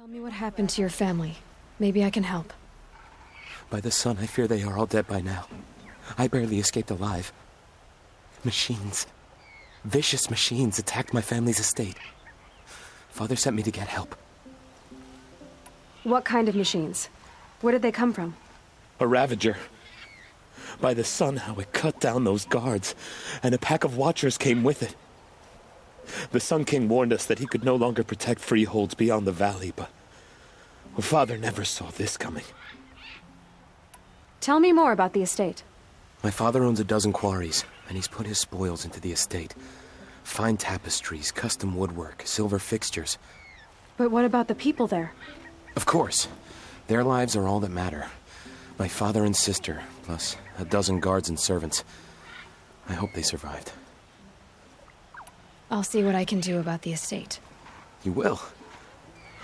Tell me what happened to your family. Maybe I can help. By the sun, I fear they are all dead by now. I barely escaped alive. Machines. Vicious machines attacked my family's estate. Father sent me to get help. What kind of machines? Where did they come from? A Ravager. By the sun, how it cut down those guards, and a pack of watchers came with it. The Sun King warned us that he could no longer protect freeholds beyond the valley, but Father never saw this coming. Tell me more about the estate. My father owns a dozen quarries, and he's put his spoils into the estate. Fine tapestries, custom woodwork, silver fixtures. But what about the people there? Of course. Their lives are all that matter. My father and sister, plus a dozen guards and servants. I hope they survived. I'll see what I can do about the estate. You will?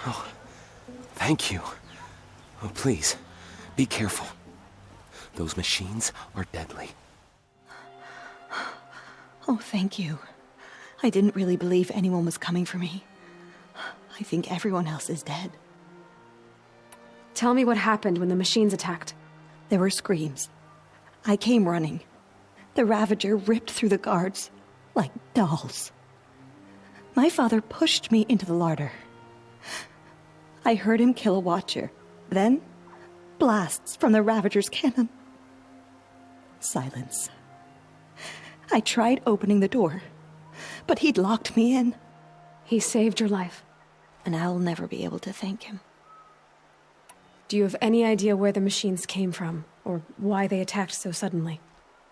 Oh, thank you. Oh, please, be careful. Those machines are deadly. Oh, thank you. I didn't really believe anyone was coming for me. I think everyone else is dead. Tell me what happened when the machines attacked. There were screams. I came running. The Ravager ripped through the guards like dolls. My father pushed me into the larder. I heard him kill a watcher. Then, blasts from the Ravager's cannon. Silence. I tried opening the door, but he'd locked me in. He saved your life. And I'll never be able to thank him. Do you have any idea where the machines came from, or why they attacked so suddenly?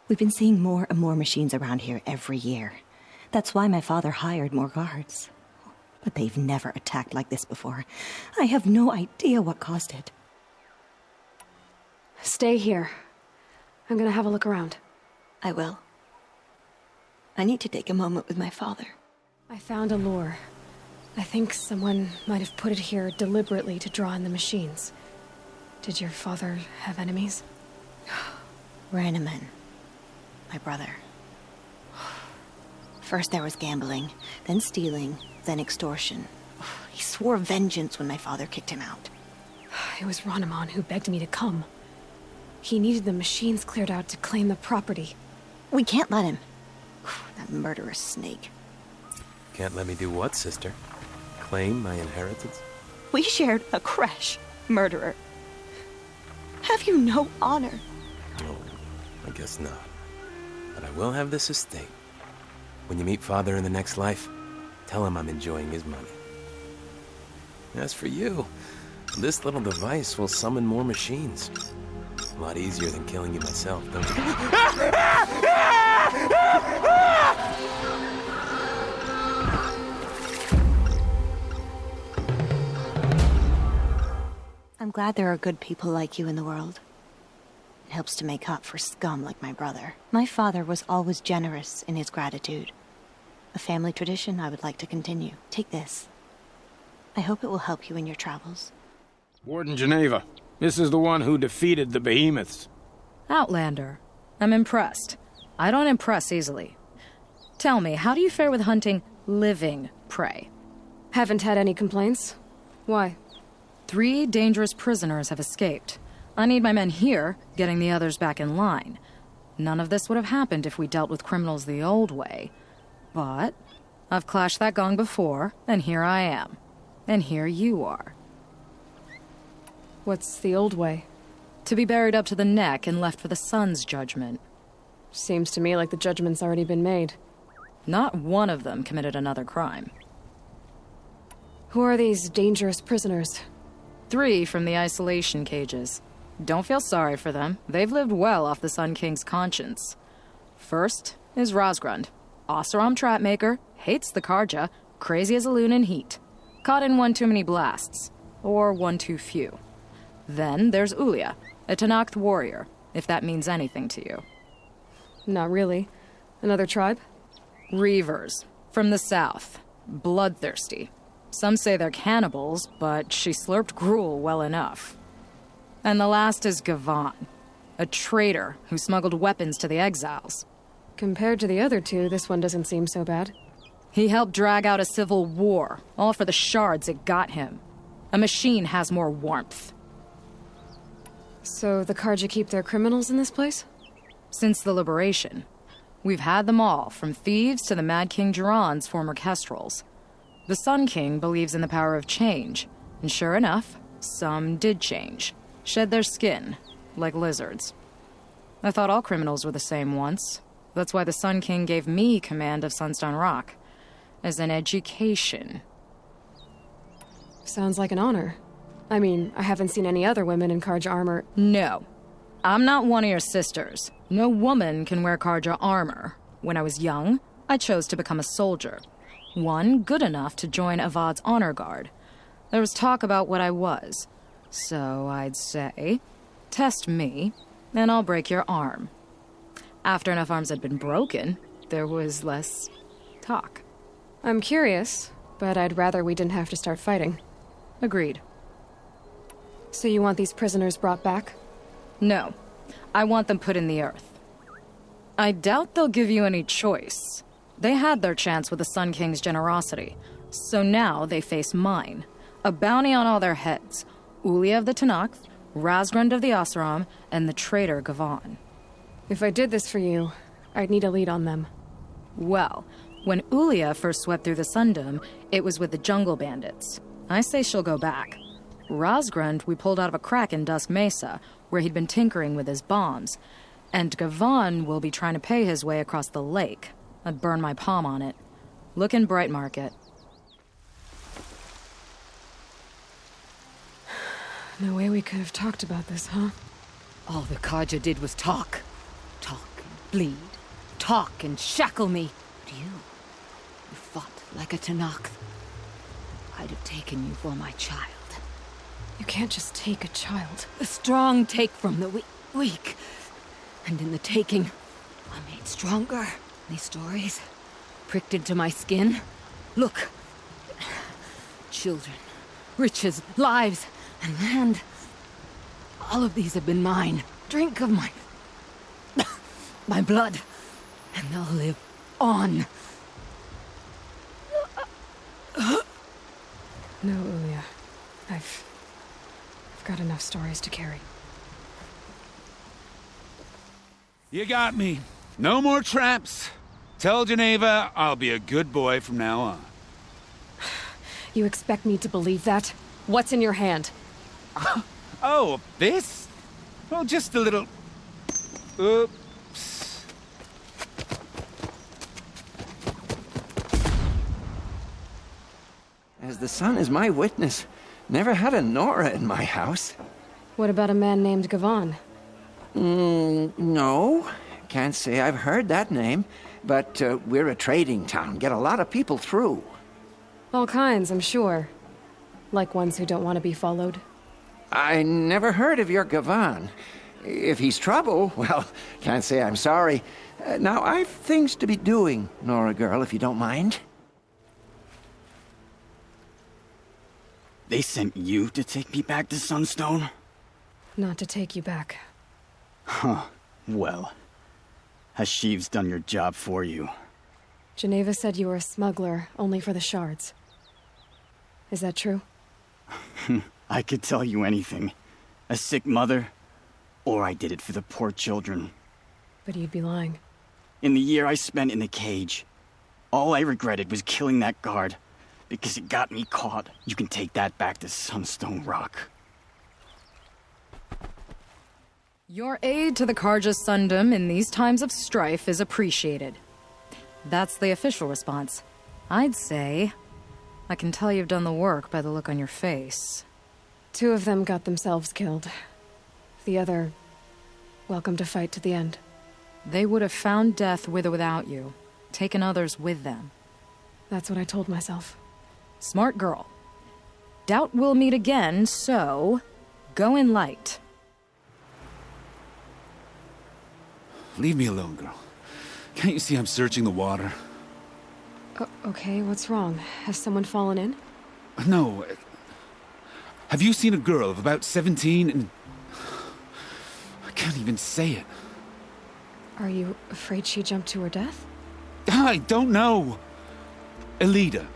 We've been seeing more and more machines around here every year. That's why my father hired more guards. But they've never attacked like this before. I have no idea what caused it. Stay here. I'm gonna have a look around. I will. I need to take a moment with my father. I found a lure. I think someone might have put it here deliberately to draw in the machines. Did your father have enemies? Rainaman. My brother. First there was gambling, then stealing, then extortion. He swore vengeance when my father kicked him out. It was Rainaman who begged me to come. He needed the machines cleared out to claim the property. We can't let him. That murderous snake. Can't let me do what, sister? Claim my inheritance? We shared a creche, murderer. Have you no honor? Oh, I guess not. But I will have this estate. When you meet Father in the next life, tell him I'm enjoying his money. As for you, this little device will summon more machines. A lot easier than killing you myself, don't you? I'm glad there are good people like you in the world. It helps to make up for scum like my brother. My father was always generous in his gratitude. A family tradition I would like to continue. Take this. I hope it will help you in your travels. Warden Geneva, this is the one who defeated the behemoths. Outlander. I'm impressed. I don't impress easily. Tell me, how do you fare with hunting living prey? Haven't had any complaints. Why? 3 dangerous prisoners have escaped. I need my men here, getting the others back in line. None of this would have happened if we dealt with criminals the old way. But I've clashed that gong before, and here I am. And here you are. What's the old way? To be buried up to the neck and left for the sun's judgment. Seems to me like the judgment's already been made. Not one of them committed another crime. Who are these dangerous prisoners? 3 from the isolation cages. Don't feel sorry for them. They've lived well off the Sun King's conscience. First is Rosgrund. Oseram trapmaker, hates the Karja, crazy as a loon in heat. Caught in one too many blasts. Or one too few. Then there's Ulia, a Tenakth warrior, if that means anything to you. Not really. Another tribe? Reavers, from the south. Bloodthirsty. Some say they're cannibals, but she slurped gruel well enough. And the last is Gavan, a traitor who smuggled weapons to the exiles. Compared to the other 2, this one doesn't seem so bad. He helped drag out a civil war, all for the shards it got him. A machine has more warmth. So the Carja keep their criminals in this place? Since the liberation, we've had them all, from thieves to the Mad King Jiran's former kestrels. The Sun King believes in the power of change, and sure enough, some did change. Shed their skin, like lizards. I thought all criminals were the same once. That's why the Sun King gave me command of Sunstone Rock. As an education. Sounds like an honor. I mean, I haven't seen any other women in Carja armor. No. I'm not one of your sisters. No woman can wear Carja armor. When I was young, I chose to become a soldier. One good enough to join Avad's honor guard. There was talk about what I was. So I'd say, test me, and I'll break your arm. After enough arms had been broken, there was less talk. I'm curious, but I'd rather we didn't have to start fighting. Agreed. So you want these prisoners brought back? No. I want them put in the earth. I doubt they'll give you any choice. They had their chance with the Sun King's generosity, so now they face mine. A bounty on all their heads. Ulia of the Tenakth, Razgrund of the Oseram, and the traitor Gavan. If I did this for you, I'd need a lead on them. Well, when Ulia first swept through the Sundom, it was with the jungle bandits. I say she'll go back. Razgrund we pulled out of a crack in Dusk Mesa, where he'd been tinkering with his bombs. And Gavan will be trying to pay his way across the lake. I'd burn my palm on it. Look in Bright Market. No way we could have talked about this, huh? All the Carja did was talk. Talk and bleed. Talk and shackle me. But you fought like a Tenakth. I'd have taken you for my child. You can't just take a child. The strong take from the weak. And in the taking, I'm made stronger. These stories pricked into my skin. Look. Children, riches, lives, and land. All of these have been mine. Drink of my blood, and they'll live on. No, Ulia. I've got enough stories to carry. You got me. No more traps. Tell Geneva I'll be a good boy from now on. You expect me to believe that? What's in your hand? Oh, this? Well, just a little... Oops. As the sun is my witness, never had a Nora in my house. What about a man named Gavan? No. Can't say I've heard that name, but we're a trading town. Get a lot of people through. All kinds, I'm sure. Like ones who don't want to be followed. I never heard of your Gavan. If he's trouble, well, can't say I'm sorry. Now, I've things to be doing, Nora girl, if you don't mind. They sent you to take me back to Sunstone? Not to take you back. Huh. Well, Hashiv's done your job for you. Geneva said you were a smuggler, only for the shards. Is that true? I could tell you anything. A sick mother, or I did it for the poor children. But you'd be lying. In the year I spent in the cage, all I regretted was killing that guard. Because it got me caught. You can take that back to Sunstone Rock. Your aid to the Carja Sundom in these times of strife is appreciated. That's the official response. I'd say... I can tell you've done the work by the look on your face. 2 of them got themselves killed. The other... welcome to fight to the end. They would have found death with or without you. Taken others with them. That's what I told myself. Smart girl. Doubt we'll meet again, so... go in light. Leave me alone, girl. Can't you see I'm searching the water? Okay, what's wrong? Has someone fallen in? No. Have you seen a girl of about 17 and... I can't even say it. Are you afraid she jumped to her death? I don't know. Elida.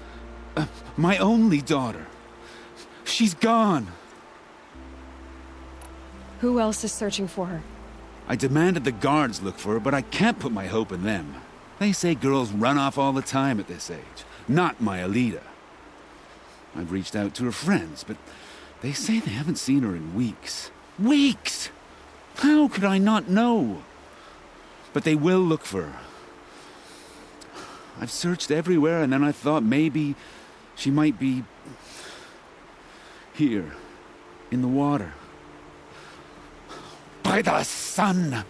My only daughter. She's gone. Who else is searching for her? I demanded the guards look for her, but I can't put my hope in them. They say girls run off all the time at this age. Not my Alita. I've reached out to her friends, but they say they haven't seen her in weeks. Weeks! How could I not know? But they will look for her. I've searched everywhere, and then I thought maybe she might be here, in the water. By the sun!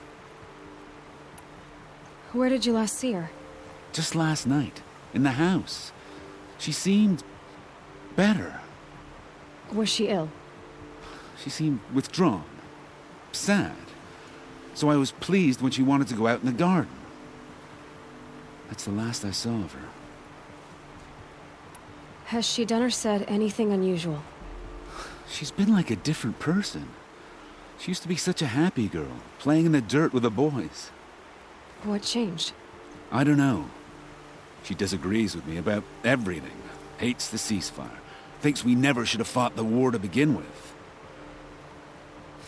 Where did you last see her? Just last night, in the house. She seemed better. Was she ill? She seemed withdrawn, sad. So I was pleased when she wanted to go out in the garden. That's the last I saw of her. Has she done or said anything unusual? She's been like a different person. She used to be such a happy girl, playing in the dirt with the boys. What changed? I don't know. She disagrees with me about everything. Hates the ceasefire. Thinks we never should have fought the war to begin with.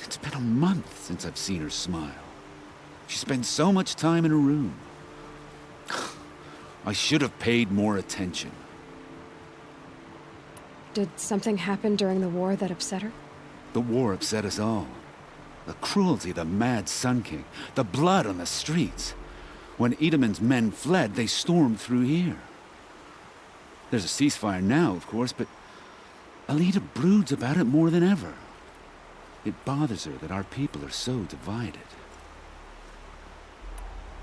It's been a month since I've seen her smile. She spends so much time in her room. I should have paid more attention. Did something happen during the war that upset her? The war upset us all. The cruelty of the mad Sun King. The blood on the streets. When Itaman's men fled, they stormed through here. There's a ceasefire now, of course, but Alita broods about it more than ever. It bothers her that our people are so divided.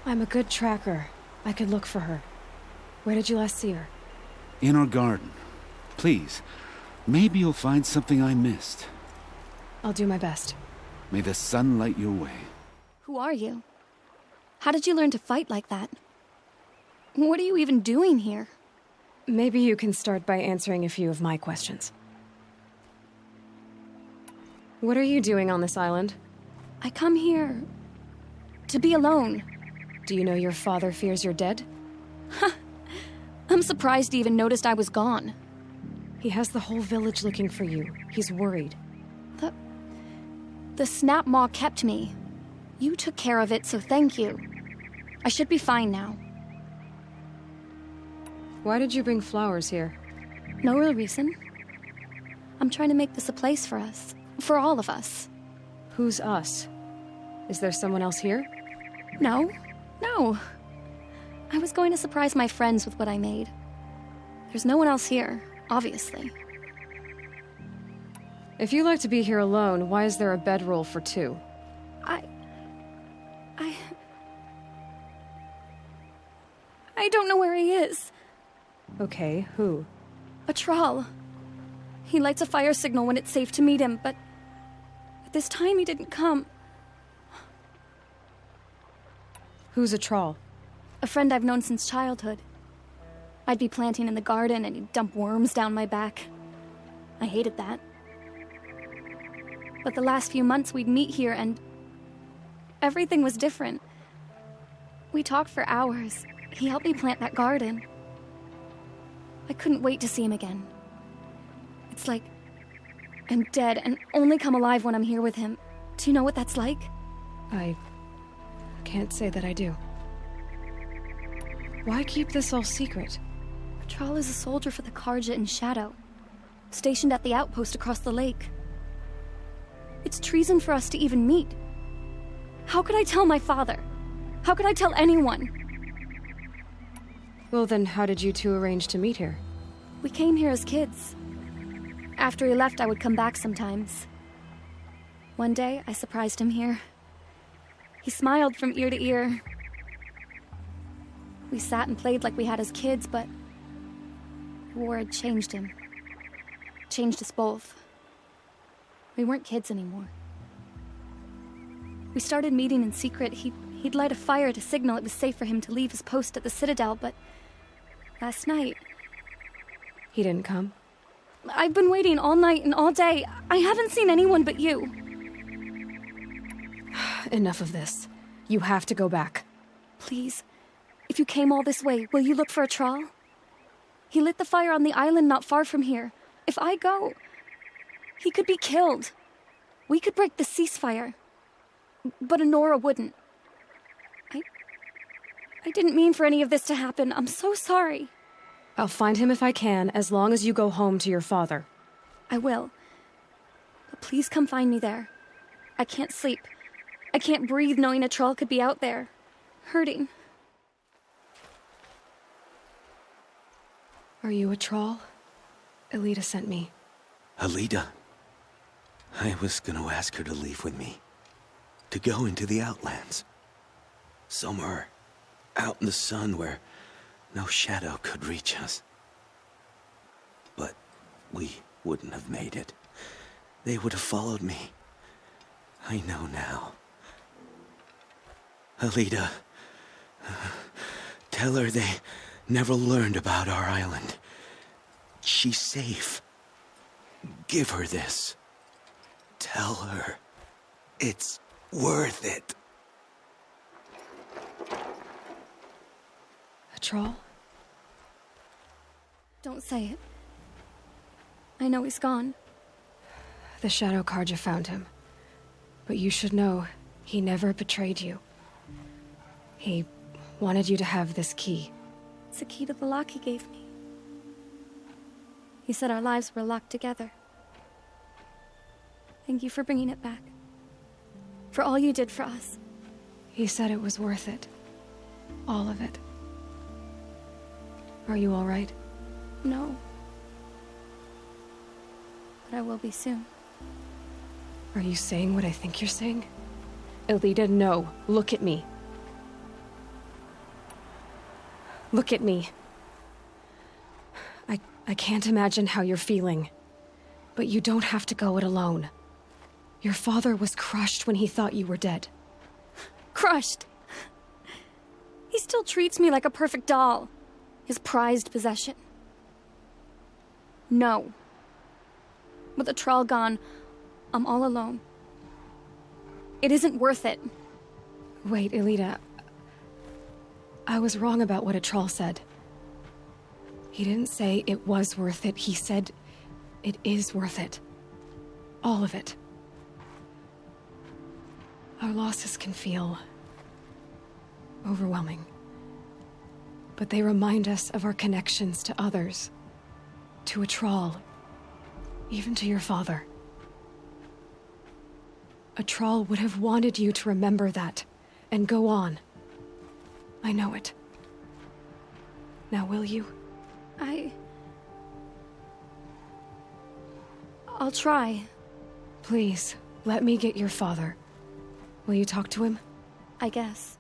I'm a good tracker. I could look for her. Where did you last see her? In our garden. Please, maybe you'll find something I missed. I'll do my best. May the sun light your way. Who are you? How did you learn to fight like that? What are you even doing here? Maybe you can start by answering a few of my questions. What are you doing on this island? I come here to be alone. Do you know your father fears you're dead? I'm surprised he even noticed I was gone. He has the whole village looking for you. He's worried. The Snap Maw kept me. You took care of it, so thank you. I should be fine now. Why did you bring flowers here? No real reason. I'm trying to make this a place for us. For all of us. Who's us? Is there someone else here? No. I was going to surprise my friends with what I made. There's no one else here, obviously. If you like to be here alone, why is there a bedroll for two? I don't know where he is. Okay, who? A Thrall. He lights a fire signal when it's safe to meet him, but at this time he didn't come. Who's a Thrall? A friend I've known since childhood. I'd be planting in the garden and he'd dump worms down my back. I hated that. But the last few months we'd meet here and everything was different. We talked for hours. He helped me plant that garden. I couldn't wait to see him again. It's like I'm dead and only come alive when I'm here with him. Do you know what that's like? I can't say that I do. Why keep this all secret? Thrall is a soldier for the Carja in Shadow, stationed at the outpost across the lake. It's treason for us to even meet. How could I tell my father? How could I tell anyone? Well then, how did you two arrange to meet here? We came here as kids. After he left, I would come back sometimes. One day, I surprised him here. He smiled from ear to ear. We sat and played like we had as kids, but the war had changed him. Changed us both. We weren't kids anymore. We started meeting in secret. He'd light a fire to signal it was safe for him to leave his post at the Citadel, but last night... He didn't come? I've been waiting all night and all day. I haven't seen anyone but you. Enough of this. You have to go back. Please, if you came all this way, will you look for a Thrall? He lit the fire on the island not far from here. If I go, He could be killed. We could break the ceasefire. But Anora wouldn't. I didn't mean for any of this to happen. I'm so sorry. I'll find him if I can, as long as you go home to your father. I will. But please come find me there. I can't sleep. I can't breathe knowing a troll could be out there, hurting. Are you a troll? Elida sent me. Elida? I was gonna ask her to leave with me. To go into the Outlands. Somewhere out in the sun where no shadow could reach us. But we wouldn't have made it. They would have followed me. I know now. Elida, tell her they never learned about our island. She's safe. Give her this. Tell her it's worth it. A troll? Don't say it. I know he's gone. The Shadow Carja found him. But you should know, he never betrayed you. He wanted you to have this key. It's a key to the lock he gave me. He said our lives were locked together. Thank you for bringing it back. For all you did for us. He said it was worth it. All of it. Are you all right? No. But I will be soon. Are you saying what I think you're saying? Elida, no. Look at me. Look at me. I can't imagine how you're feeling. But you don't have to go it alone. Your father was crushed when he thought you were dead. Crushed? He still treats me like a perfect doll. His prized possession. No. With the Thrall gone, I'm all alone. It isn't worth it. Wait, Elida. I was wrong about what a troll said. He didn't say it was worth it. He said it is worth it. All of it. Our losses can feel overwhelming. But they remind us of our connections to others. To a troll. Even to your father. A troll would have wanted you to remember that and go on. I know it. Now will you? I'll try. Please, let me get your father. Will you talk to him? I guess.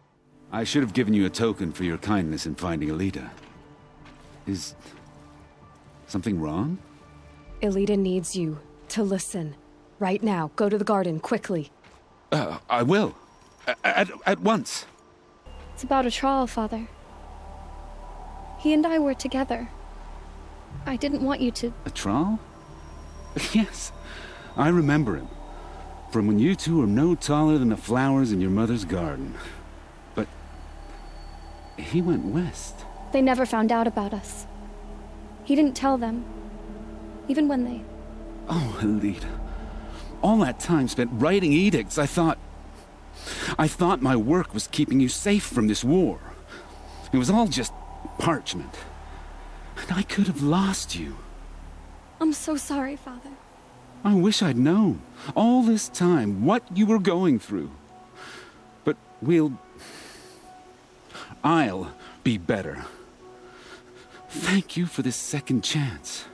I should have given you a token for your kindness in finding Elida. Is something wrong? Elida needs you to listen. Right now. Go to the garden, quickly. I will. At once. It's about a Thrall, Father. He and I were together. I didn't want you to... A Thrall? Yes, I remember him. From when you two were no taller than the flowers in your mother's garden. But he went west. They never found out about us. He didn't tell them. Even when they... Oh, Elida. All that time spent writing edicts, I thought my work was keeping you safe from this war. It was all just parchment. And I could have lost you. I'm so sorry, Father. I wish I'd known, all this time, what you were going through. But I'll be better. Thank you for this second chance.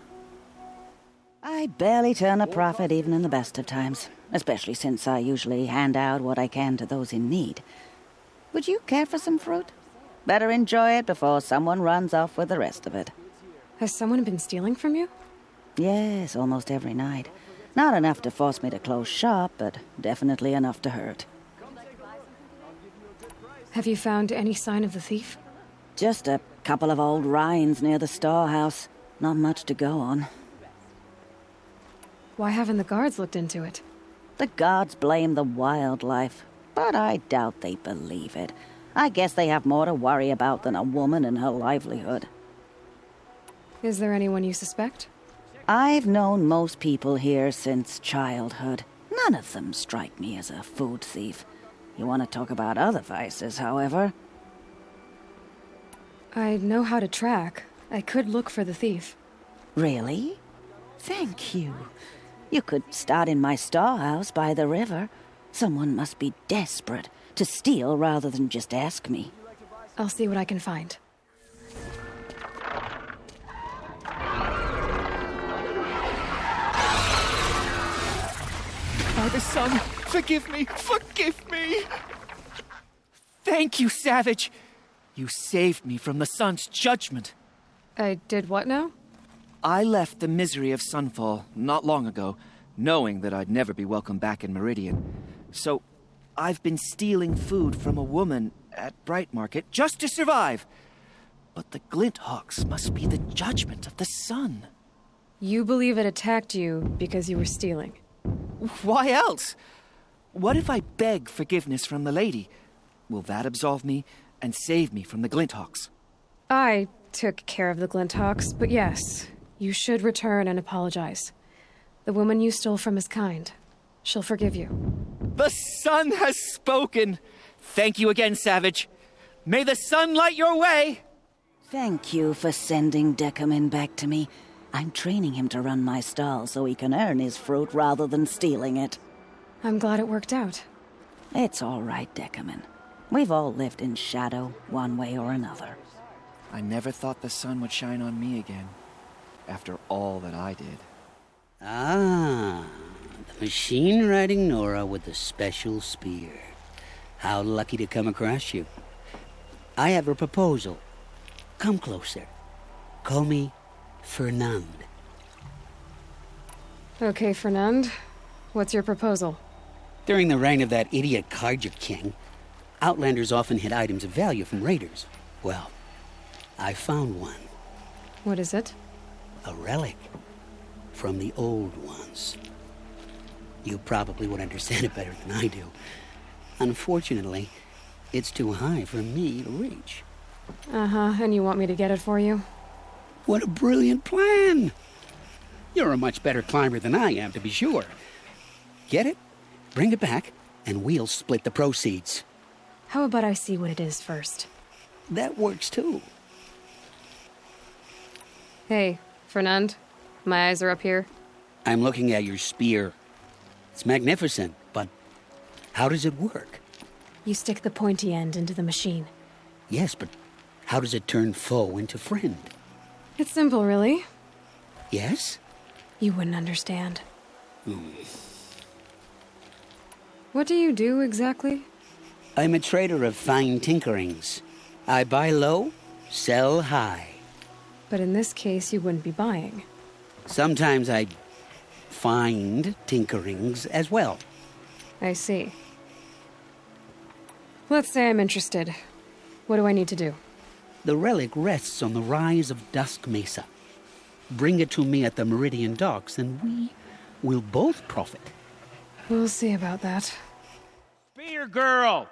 I barely turn a profit even in the best of times, especially since I usually hand out what I can to those in need. Would you care for some fruit? Better enjoy it before someone runs off with the rest of it. Has someone been stealing from you? Yes, almost every night. Not enough to force me to close shop, but definitely enough to hurt. Have you found any sign of the thief? Just a couple of old rinds near the storehouse. Not much to go on. Why haven't the guards looked into it? The guards blame the wildlife, but I doubt they believe it. I guess they have more to worry about than a woman and her livelihood. Is there anyone you suspect? I've known most people here since childhood. None of them strike me as a food thief. You want to talk about other vices, however? I know how to track. I could look for the thief. Really? Thank you. You could start in my storehouse by the river. Someone must be desperate to steal rather than just ask me. I'll see what I can find. By the sun, forgive me! Forgive me! Thank you, Savage! You saved me from the sun's judgment. I did what now? I left the misery of Sunfall not long ago, knowing that I'd never be welcome back in Meridian. So, I've been stealing food from a woman at Bright Market just to survive. But the Glinthawks must be the judgment of the sun. You believe it attacked you because you were stealing? Why else? What if I beg forgiveness from the lady? Will that absolve me and save me from the Glinthawks? I took care of the Glinthawks, but yes, you should return and apologize. The woman you stole from is kind. She'll forgive you. The sun has spoken! Thank you again, Savage. May the sun light your way! Thank you for sending Decamin back to me. I'm training him to run my stall so he can earn his fruit rather than stealing it. I'm glad it worked out. It's all right, Decamin. We've all lived in shadow, one way or another. I never thought the sun would shine on me again, after all that I did. Ah, the machine-riding Nora with the special spear. How lucky to come across you. I have a proposal. Come closer. Call me Fernand. Okay, Fernand. What's your proposal? During the reign of that idiot Carja king, Outlanders often hid items of value from raiders. Well, I found one. What is it? A relic from the old ones. You probably would understand it better than I do. Unfortunately, it's too high for me to reach. Uh-huh, and you want me to get it for you? What a brilliant plan! You're a much better climber than I am, to be sure. Get it, bring it back, and we'll split the proceeds. How about I see what it is first? That works too. Hey, Fernand. My eyes are up here. I'm looking at your spear. It's magnificent, but how does it work? You stick the pointy end into the machine. Yes, but how does it turn foe into friend? It's simple, really. Yes? You wouldn't understand. What do you do, exactly? I'm a trader of fine tinkerings. I buy low, sell high. But in this case, you wouldn't be buying. Sometimes I find tinkerings as well. I see. Let's say I'm interested. What do I need to do? The relic rests on the rise of Dusk Mesa. Bring it to me at the Meridian docks, and we will both profit. We'll see about that. Spear girl!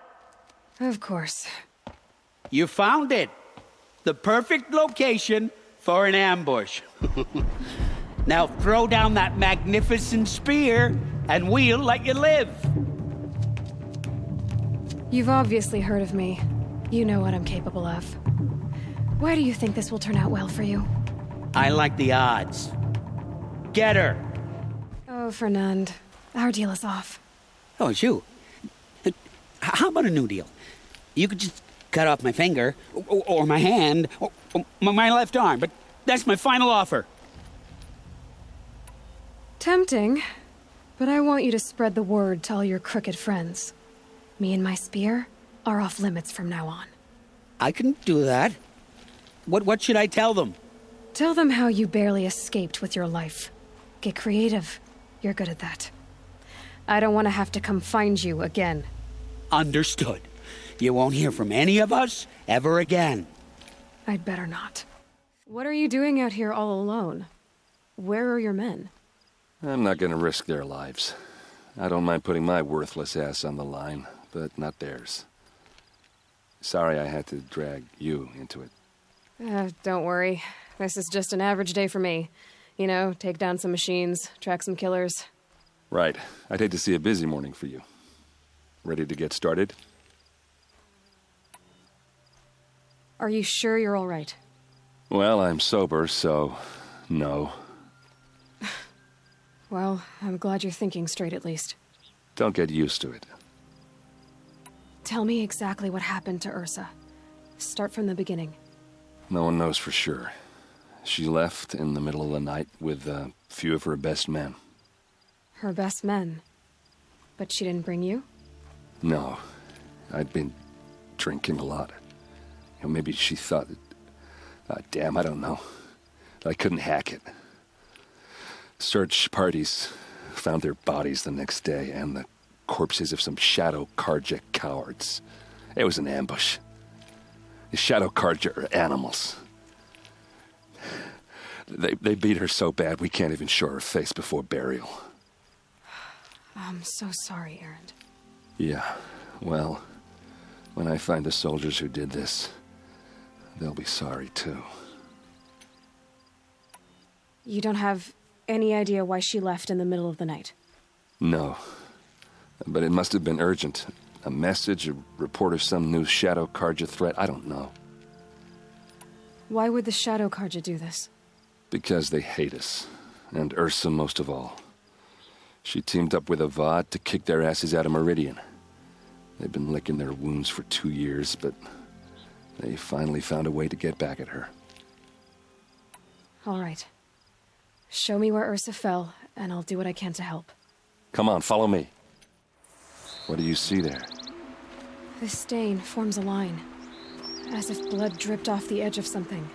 Of course. You found it. The perfect location for an ambush. Now throw down that magnificent spear, and we'll let you live. You've obviously heard of me. You know what I'm capable of. Why do you think this will turn out well for you? I like the odds. Get her. Oh, Fernand. Our deal is off. Oh, it's you. How about a new deal? You could just cut off my finger, or my hand, or my left arm, but that's my final offer. Tempting, but I want you to spread the word to all your crooked friends. Me and my spear are off limits from now on. I can do that. What should I tell them? Tell them how you barely escaped with your life. Get creative. You're good at that. I don't want to have to come find you again. Understood. You won't hear from any of us ever again. I'd better not. What are you doing out here all alone? Where are your men? I'm not gonna risk their lives. I don't mind putting my worthless ass on the line, but not theirs. Sorry I had to drag you into it. Don't worry. This is just an average day for me. You know, take down some machines, track some killers. Right. I'd hate to see a busy morning for you. Ready to get started? Are you sure you're all right? Well, I'm sober, so no. Well, I'm glad you're thinking straight at least. Don't get used to it. Tell me exactly what happened to Ursa. Start from the beginning. No one knows for sure. She left in the middle of the night with a few of her best men. Her best men? But she didn't bring you? No. I'd been drinking a lot. You know, maybe she thought that... damn, I don't know. I couldn't hack it. Search parties found their bodies the next day and the corpses of some Shadow Carja cowards. It was an ambush. The Shadow Carja are animals. They beat her so bad we can't even show her face before burial. I'm so sorry, Erend. Yeah, well, when I find the soldiers who did this, they'll be sorry too. You don't have any idea why she left in the middle of the night? No. But it must have been urgent. A message, a report of some new Shadow Carja threat, I don't know. Why would the Shadow Carja do this? Because they hate us. And Ursa most of all. She teamed up with Avad to kick their asses out of Meridian. They've been licking their wounds for 2 years, but they finally found a way to get back at her. All right. Show me where Ursa fell, and I'll do what I can to help. Come on, follow me. What do you see there? This stain forms a line, as if blood dripped off the edge of something,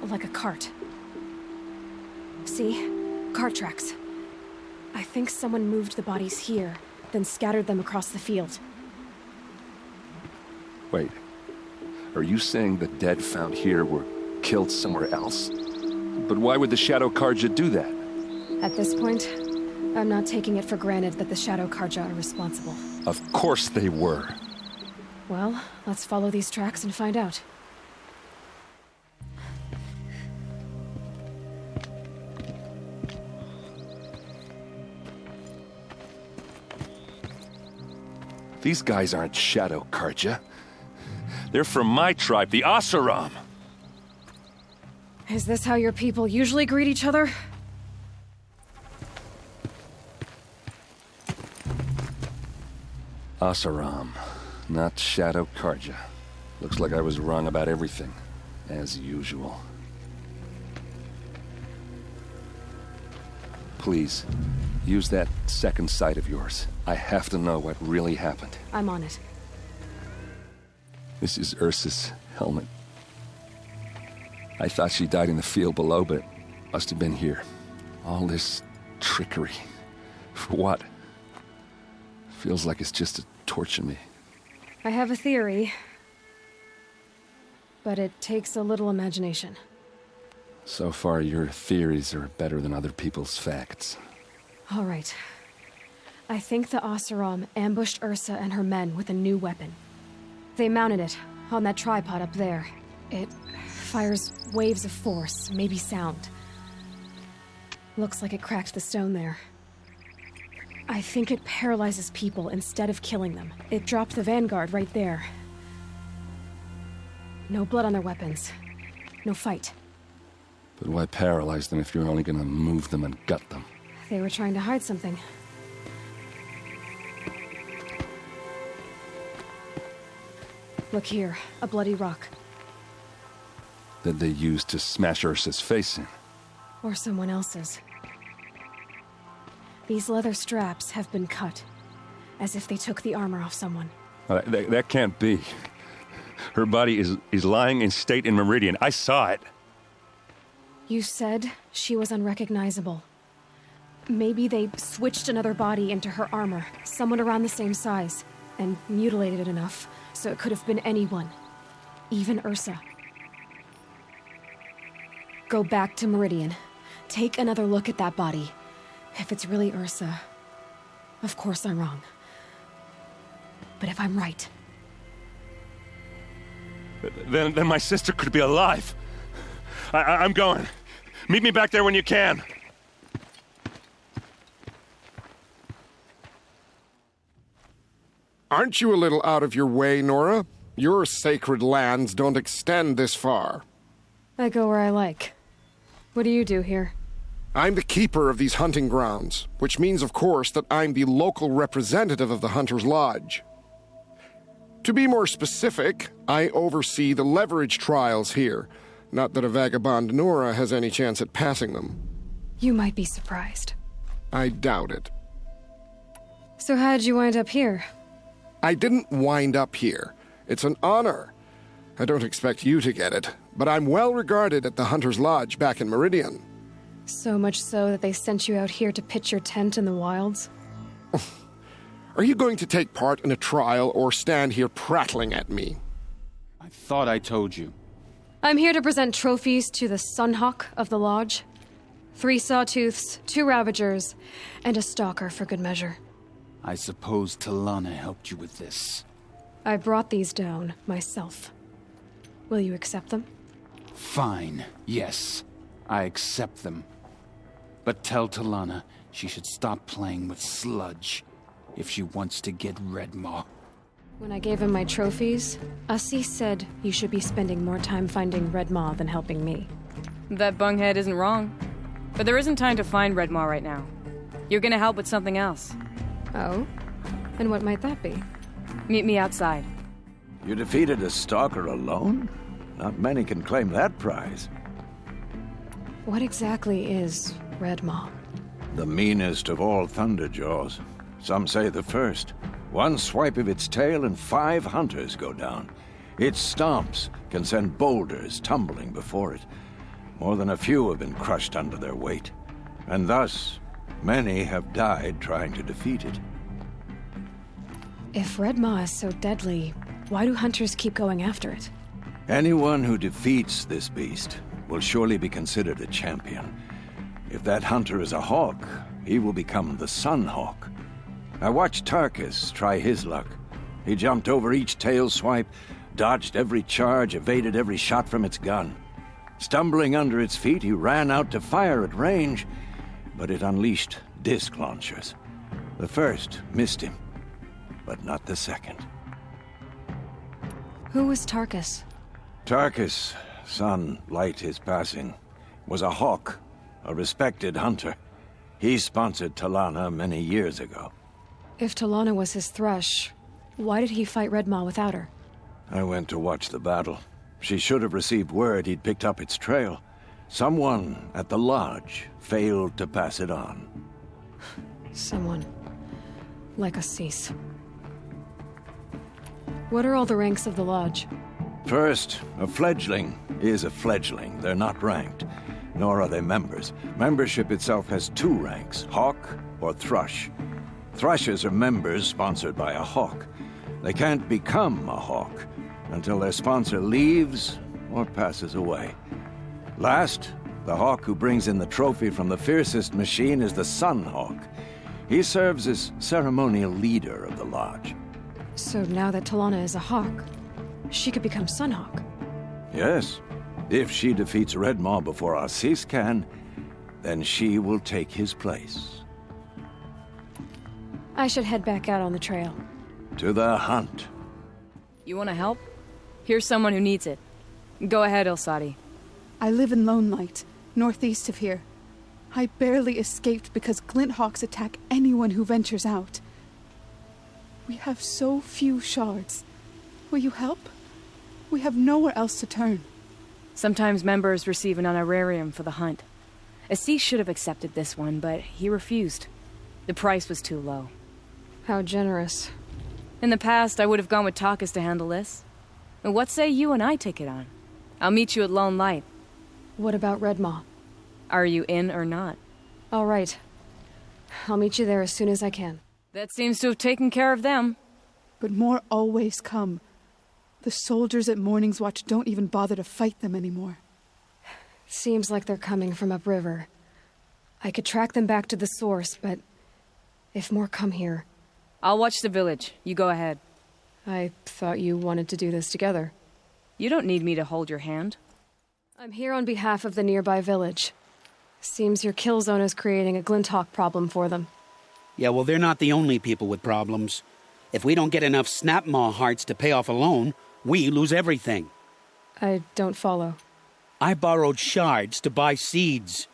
like a cart. See? Cart tracks. I think someone moved the bodies here, then scattered them across the field. Wait. Are you saying the dead found here were killed somewhere else? But why would the Shadow Carja do that? At this point, I'm not taking it for granted that the Shadow Carja are responsible. Of course they were. Well, let's follow these tracks and find out. These guys aren't Shadow Carja. They're from my tribe, the Oseram. Is this how your people usually greet each other? Oseram, not Shadow Carja. Looks like I was wrong about everything, as usual. Please, use that second sight of yours. I have to know what really happened. I'm on it. This is Ursa's helmet. I thought she died in the field below, but it must have been here. All this trickery. For what? Feels like it's just to torture me. I have a theory, but it takes a little imagination. So far, your theories are better than other people's facts. All right. I think the Oseram ambushed Ursa and her men with a new weapon. They mounted it on that tripod up there. It fires waves of force, maybe sound. Looks like it cracked the stone there. I think it paralyzes people instead of killing them. It dropped the vanguard right there. No blood on their weapons. No fight. But why paralyze them if you're only gonna move them and gut them? They were trying to hide something. Look here, a bloody rock. That they used to smash Ursa's face in. Or someone else's. These leather straps have been cut, as if they took the armor off someone. That can't be. Her body is lying in state in Meridian. I saw it. You said she was unrecognizable. Maybe they switched another body into her armor, someone around the same size, and mutilated it enough so it could have been anyone. Even Ursa. Go back to Meridian. Take another look at that body. If it's really Ursa, of course I'm wrong. But if I'm right... Then my sister could be alive. I'm going. Meet me back there when you can. Aren't you a little out of your way, Nora? Your sacred lands don't extend this far. I go where I like. What do you do here? I'm the keeper of these hunting grounds, which means, of course, that I'm the local representative of the Hunter's Lodge. To be more specific, I oversee the leverage trials here. Not that a vagabond Nora has any chance at passing them. You might be surprised. I doubt it. So how'd you wind up here? I didn't wind up here. It's an honor. I don't expect you to get it, but I'm well regarded at the Hunter's Lodge back in Meridian. So much so that they sent you out here to pitch your tent in the wilds? Are you going to take part in a trial or stand here prattling at me? I thought I told you. I'm here to present trophies to the Sunhawk of the Lodge. 3 Sawtooths, 2 Ravagers, and a Stalker for good measure. I suppose Talana helped you with this. I brought these down myself. Will you accept them? Fine, yes. I accept them. But tell Talana she should stop playing with sludge if she wants to get Redmaw. When I gave him my trophies, Ussie said you should be spending more time finding Redmaw than helping me. That bunghead isn't wrong. But there isn't time to find Redmaw right now. You're gonna help with something else. Oh? And what might that be? Meet me outside. You defeated a stalker alone? Not many can claim that prize. What exactly is Redmaw? The meanest of all Thunderjaws. Some say the first. One swipe of its tail and 5 hunters go down. Its stomps can send boulders tumbling before it. More than a few have been crushed under their weight. And thus, many have died trying to defeat it. If Redmaw is so deadly, why do hunters keep going after it? Anyone who defeats this beast will surely be considered a champion. If that hunter is a hawk, he will become the Sunhawk. I watched Tarkus try his luck. He jumped over each tail swipe, dodged every charge, evaded every shot from its gun. Stumbling under its feet, he ran out to fire at range, but it unleashed disc launchers. The first missed him, but not the second. Who was Tarkus? Tarkus, son Light his passing, was a hawk, a respected hunter. He sponsored Talana many years ago. If Talana was his thrush, why did he fight Redmaw without her? I went to watch the battle. She should have received word he'd picked up its trail. Someone at the lodge failed to pass it on. Someone. Like Assis. What are all the ranks of the lodge? First, a fledgling is a fledgling. They're not ranked, nor are they members. Membership itself has 2 ranks, hawk or thrush. Thrushes are members sponsored by a hawk. They can't become a hawk until their sponsor leaves or passes away. Last, the hawk who brings in the trophy from the fiercest machine is the Sunhawk. He serves as ceremonial leader of the lodge. So now that Talana is a hawk, she could become Sunhawk. Yes. If she defeats Redmaw before Assis can, then she will take his place. I should head back out on the trail. To the hunt. You want to help? Here's someone who needs it. Go ahead, Ilsati. I live in Lone Light, northeast of here. I barely escaped because Glinthawks attack anyone who ventures out. We have so few shards. Will you help? We have nowhere else to turn. Sometimes members receive an honorarium for the hunt. Assis should have accepted this one, but he refused. The price was too low. How generous. In the past, I would have gone with Tarkus to handle this. And what say you and I take it on? I'll meet you at Lone Light. What about Redmaw? Are you in or not? All right. I'll meet you there as soon as I can. That seems to have taken care of them. But more always come. The soldiers at Morning's Watch don't even bother to fight them anymore. Seems like they're coming from upriver. I could track them back to the source, but if more come here... I'll watch the village. You go ahead. I thought you wanted to do this together. You don't need me to hold your hand. I'm here on behalf of the nearby village. Seems your kill zone is creating a Glinthawk problem for them. Yeah, well, they're not the only people with problems. If we don't get enough Snapmaw hearts to pay off a loan, we lose everything. I don't follow. I borrowed shards to buy seeds.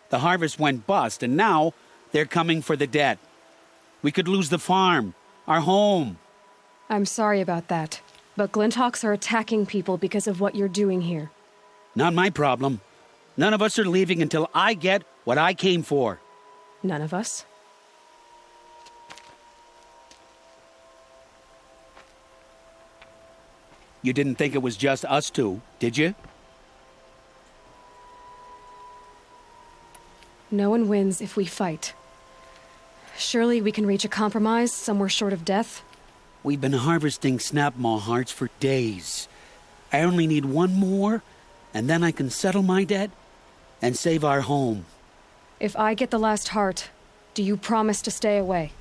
The harvest went bust, and now they're coming for the debt. We could lose the farm, our home. I'm sorry about that, but Glinthawks are attacking people because of what you're doing here. Not my problem. None of us are leaving until I get what I came for. None of us? You didn't think it was just us two, did you? No one wins if we fight. Surely we can reach a compromise somewhere short of death? We've been harvesting Snapmaw hearts for days. I only need one more, and then I can settle my debt and save our home. If I get the last heart, do you promise to stay away?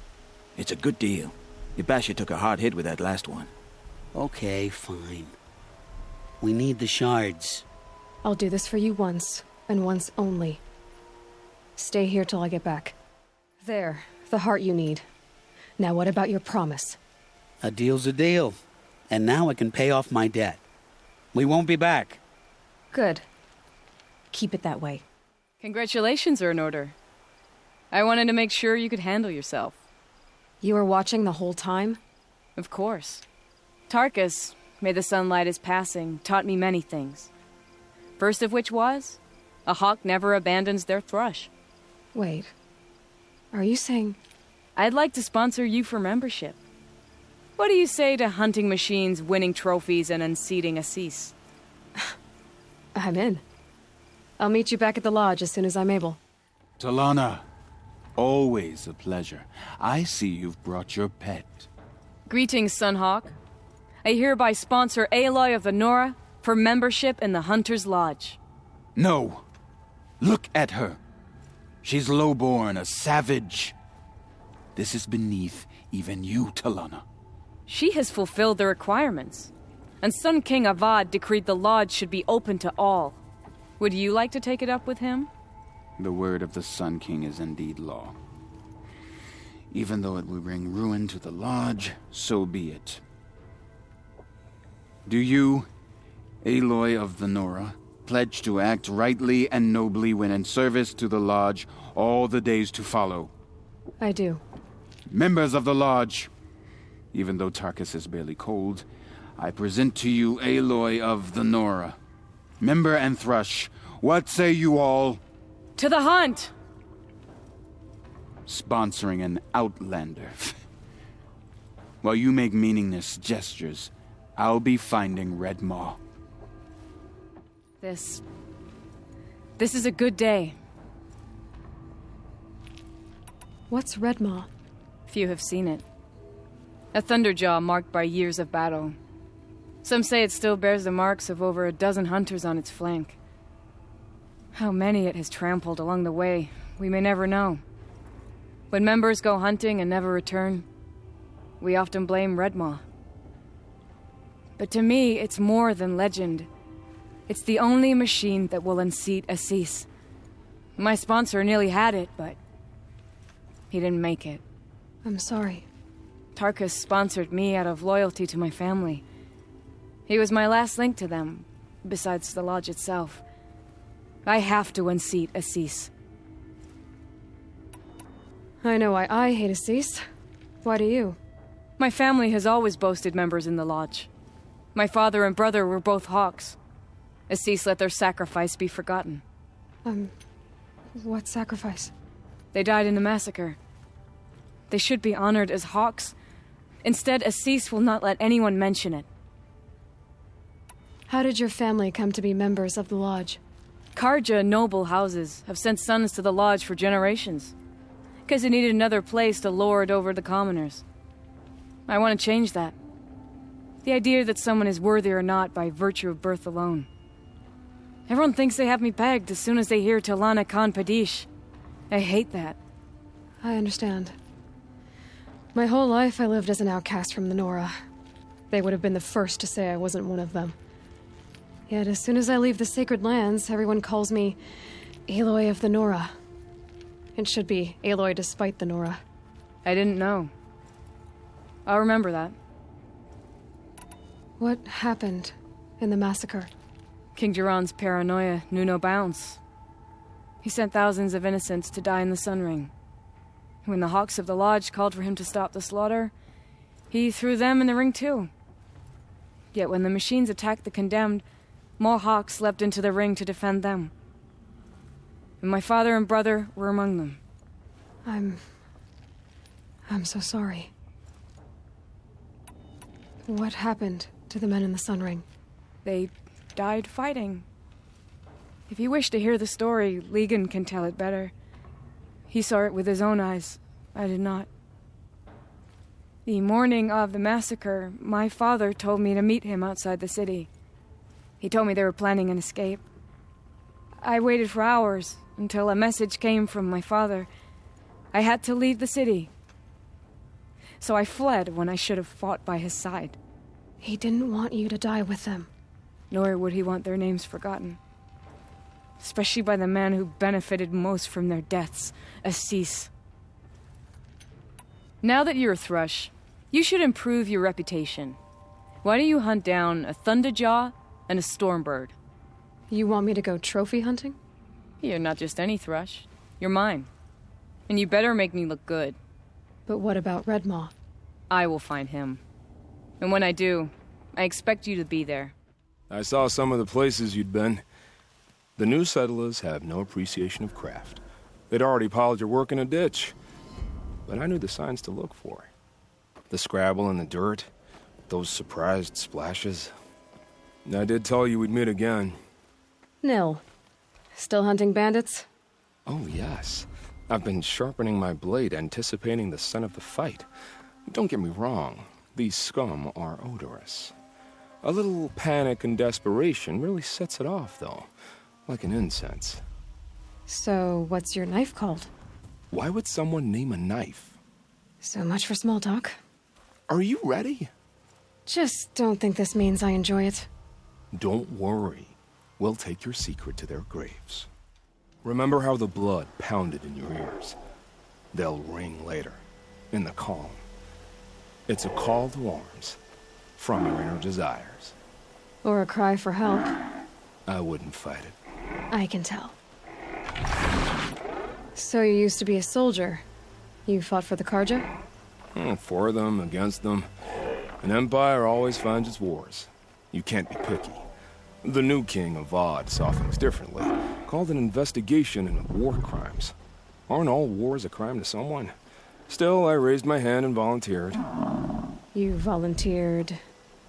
It's a good deal. Yabasha took a hard hit with that last one. Okay, fine. We need the shards. I'll do this for you once, and once only. Stay here till I get back. There, the heart you need. Now what about your promise? A deal's a deal. And now I can pay off my debt. We won't be back. Good. Keep it that way. Congratulations are in order. I wanted to make sure you could handle yourself. You were watching the whole time? Of course. Tarkus, may the sunlight is passing, taught me many things. First of which was, a hawk never abandons their thrush. Wait. Are you saying... I'd like to sponsor you for membership. What do you say to hunting machines, winning trophies, and unseating Assis? I'm in. I'll meet you back at the lodge as soon as I'm able. Talana, always a pleasure. I see you've brought your pet. Greetings, Sunhawk. I hereby sponsor Aloy of the Nora for membership in the Hunter's Lodge. No. Look at her. She's lowborn, a savage. This is beneath even you, Talana. She has fulfilled the requirements, and Sun King Avad decreed the lodge should be open to all. Would you like to take it up with him? The word of the Sun King is indeed law. Even though it will bring ruin to the lodge, so be it. Do you, Aloy of the Nora, pledge to act rightly and nobly when in service to the lodge all the days to follow? I do. Members of the lodge, even though Tarkus is barely cold, I present to you Aloy of the Nora. Member and Thrush, what say you all? To the hunt! Sponsoring an outlander. While you make meaningless gestures, I'll be finding Redmaw. This is a good day. What's Redmaw? Few have seen it. A thunderjaw marked by years of battle. Some say it still bears the marks of over a dozen hunters on its flank. How many it has trampled along the way, we may never know. When members go hunting and never return, we often blame Redmaw. But to me, it's more than legend. It's the only machine that will unseat Assis. My sponsor nearly had it, but he didn't make it. I'm sorry. Tarkus sponsored me out of loyalty to my family. He was my last link to them, besides the lodge itself. I have to unseat Assis. I know why I hate Assis. Why do you? My family has always boasted members in the lodge. My father and brother were both hawks. Assis let their sacrifice be forgotten. What sacrifice? They died in a massacre. They should be honored as hawks. Instead, Assis will not let anyone mention it. How did your family come to be members of the lodge? Karja noble houses have sent sons to the lodge for generations. Because they needed another place to lord over the commoners. I want to change that. The idea that someone is worthy or not by virtue of birth alone. Everyone thinks they have me pegged as soon as they hear Talana Khan Padish. I hate that. I understand. My whole life I lived as an outcast from the Nora. They would have been the first to say I wasn't one of them. Yet as soon as I leave the sacred lands, everyone calls me Aloy of the Nora. It should be Aloy despite the Nora. I didn't know. I'll remember that. What happened in the massacre? King Jiran's paranoia knew no bounds. He sent thousands of innocents to die in the Sun Ring. When the Hawks of the Lodge called for him to stop the slaughter, he threw them in the ring too. Yet when the machines attacked the condemned, more Hawks leapt into the ring to defend them. And my father and brother were among them. I'm so sorry. What happened to the men in the Sun Ring? They died fighting. If you wish to hear the story, Legan can tell it better. He saw it with his own eyes. I did not. The morning of the massacre, my father told me to meet him outside the city. He told me they were planning an escape. I waited for hours until a message came from my father. I had to leave the city. So I fled when I should have fought by his side. He didn't want you to die with them. Nor would he want their names forgotten. Especially by the man who benefited most from their deaths, Assis. Now that you're a Thrush, you should improve your reputation. Why don't you hunt down a Thunderjaw and a Stormbird? You want me to go trophy hunting? You're not just any Thrush. You're mine. And you better make me look good. But what about Redmaw? I will find him. And when I do, I expect you to be there. I saw some of the places you'd been. The new settlers have no appreciation of craft. They'd already piled your work in a ditch. But I knew the signs to look for. The scrabble in the dirt, those surprised splashes. I did tell you we'd meet again. Nil. Still hunting bandits? Oh, yes. I've been sharpening my blade, anticipating the scent of the fight. Don't get me wrong, these scum are odorous. A little panic and desperation really sets it off, though, like an incense. So, what's your knife called? Why would someone name a knife? So much for small talk. Are you ready? Just don't think this means I enjoy it. Don't worry. We'll take your secret to their graves. Remember how the blood pounded in your ears? They'll ring later, in the calm. It's a call to arms, from your inner desires. Or a cry for help. I wouldn't fight it. I can tell. So you used to be a soldier. You fought for the Carja? For them, against them. An empire always finds its wars. You can't be picky. The new king of Vod saw things differently. Called an investigation into war crimes. Aren't all wars a crime to someone? Still, I raised my hand and volunteered. You volunteered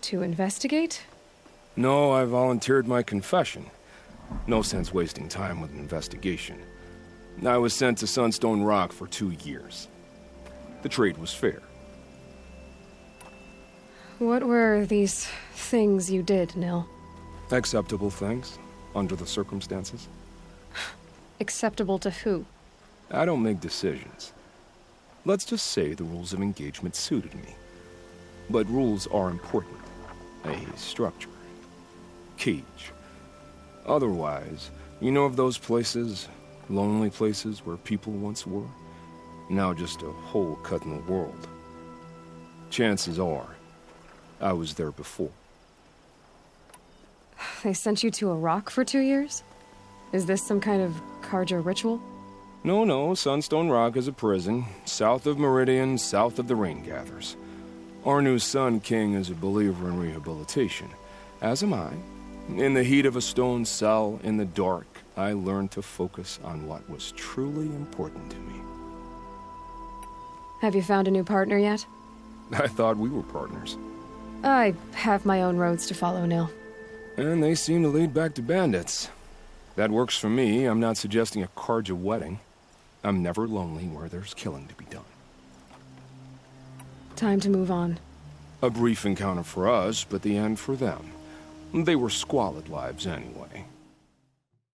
to investigate? No, I volunteered my confession. No sense wasting time with an investigation. I was sent to Sunstone Rock for 2 years. The trade was fair. What were these things you did, Nil? Acceptable things, under the circumstances. Acceptable to who? I don't make decisions. Let's just say the rules of engagement suited me. But rules are important. A structure. Cage. Otherwise, you know of those places, lonely places where people once were? Now just a hole cut in the world. Chances are, I was there before. They sent you to a rock for 2 years? Is this some kind of Carja ritual? No, Sunstone Rock is a prison, south of Meridian, south of the Raingathers. Our new Sun King is a believer in rehabilitation, as am I. In the heat of a stone cell, in the dark, I learned to focus on what was truly important to me. Have you found a new partner yet? I thought we were partners. I have my own roads to follow, Nil. And they seem to lead back to bandits. That works for me. I'm not suggesting a Carja wedding. I'm never lonely where there's killing to be done. Time to move on. A brief encounter for us, but the end for them. They were squalid lives anyway.